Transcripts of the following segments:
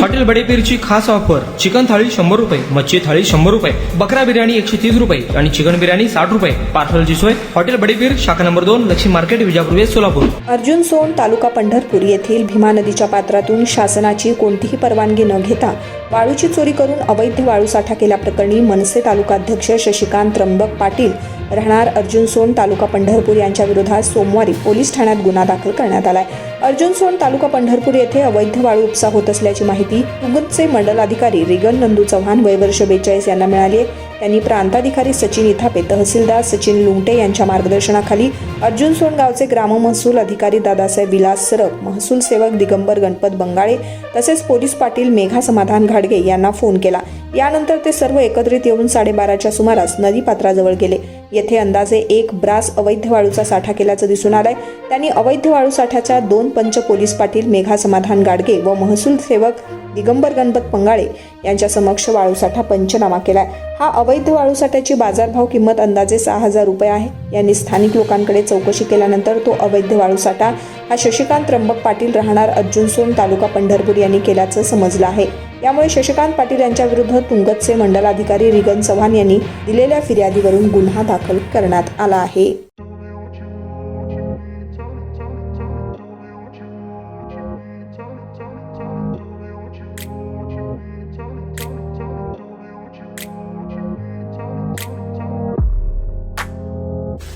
Hotel बडेपीरची खास offer. Chicken थाळी 100 रुपये, मच्छी थाळी 100 रुपये, बकरा बिर्याणी 130 रुपये आणि चिकन बिर्याणी 60 रुपये. पार्सलची सोय. हॉटेल बडेपीर, शाखा number 2, Laxmi market, Vijapur west, Solapur. Arjunsond, taluka Pandharpur येथील भीमा नदीच्या पात्रातून शासनाची कोणतीही परवानगी न घेता वाळूची चोरी करून अवैध वाळू साठा केल्याप्रकरणी मनसे तालुका अध्यक्ष शशिकांत त्र्यंबक पाटील राहणार अर्जुन सोन, तालुका पंढरपूर यांच्या विरोधात सोमवारी पोलीस ठाण्यात गुन्हा दाखल करण्यात आलाय. अर्जुन सोन, तालुका पंढरपूर येथे अवैध वाळू उपसा होत असल्याची माहिती तुंगतचे मंडल अधिकारी रिगन नंदू चव्हाण वय वर्ष 42 यांना मिळाली आहे. त्यांनी प्रांताधिकारी सचिन इथापे, तहसीलदार सचिन लुंगटे यांच्या मार्गदर्शनाखाली अर्जुन सोन गावचे ग्राम महसूल अधिकारी दादासाहेब विलास सरप, महसूल सेवक दिगंबर गणपत बंगाळे तसेच पोलीस पाटील मेघा समाधान घाडगे यांना फोन केला. यानंतर ते सर्व एकत्रित येऊन 12:30च्या सुमारास नदीपात्राजवळ गेले. येथे अंदाजे 1 ब्रास अवैध वाळूचा साठा केल्याचं दिसून आलंय. त्यांनी अवैध वाळू साठ्याच्या 2 पंच पोलीस पाटील मेघा समाधान गाडगे व महसूल सेवक दिगंबर गणपत पंगाळे यांच्या समक्ष वाळूसाठा पंचनामा केलाय. हा अवैध वाळूसाठ्याची बाजारभाव किंमत अंदाजे 6,000 रुपये आहे. यांनी स्थानिक लोकांकडे चौकशी केल्यानंतर तो अवैध वाळूसाठा हा शशिकांत त्र्यंबक पाटील राहणार अर्जुन सोन, तालुका पंढरपूर यांनी केल्याचं समजलं आहे. यामुळे शशिकांत पाटील यांच्या विरुद्ध तुंगतचे मंडलाधिकारी रिगन चव्हाण यांनी दिलेल्या फिर्यादीवरून गुन्हा दाखल करण्यात आला आहे.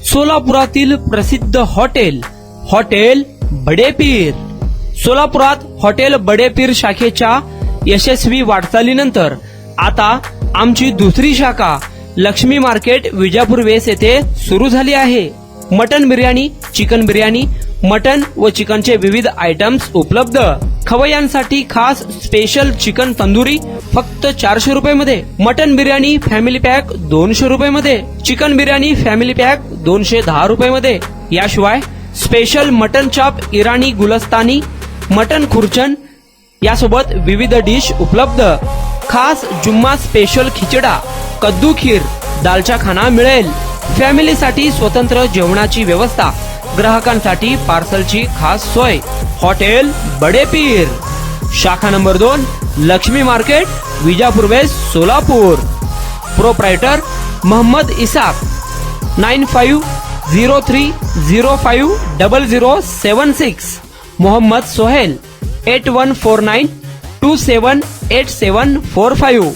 सोलापुरातील प्रसिद्ध हॉटेल बडेपीर. सोलापुरात हॉटेल बडेपीर शाखेच्या यशस्वी वाटचालीनंतर आता आमची दुसरी शाखा लक्ष्मी मार्केट, विजापूर वेस्ट येथे सुरू झाली आहे. Mutton biryani, chicken biryani, mutton व चिकनचे विविध आयटम्स उपलब्ध. खवय्यांसाठी खास स्पेशल चिकन तंदुरी फक्त 400 रुपये मध्ये. मटन बिर्याणी फॅमिली पॅक 200 रुपये मध्ये. चिकन बिर्याणी फॅमिली पॅक 210 रुपये मध्ये. याशिवाय स्पेशल मटन चाप, इराणी गुलस्तानी, मटन खुर्चन यासोबत विविध डिश उपलब्ध. खास जुम्मा स्पेशल खिचडा, कद्दू खीर, दालचा खाना मिळेल. फॅमिलीसाठी स्वतंत्र जेवणाची व्यवस्था. ग्राहकांसाठी पार्सलची खास सोय. हॉटेल बडेपीर, शाखा number 2, Laxmi market, Vijapur west, Solapur. Proprietor Mohammad Isaq. 9503050076. Mohammad Sohail. 8149278745.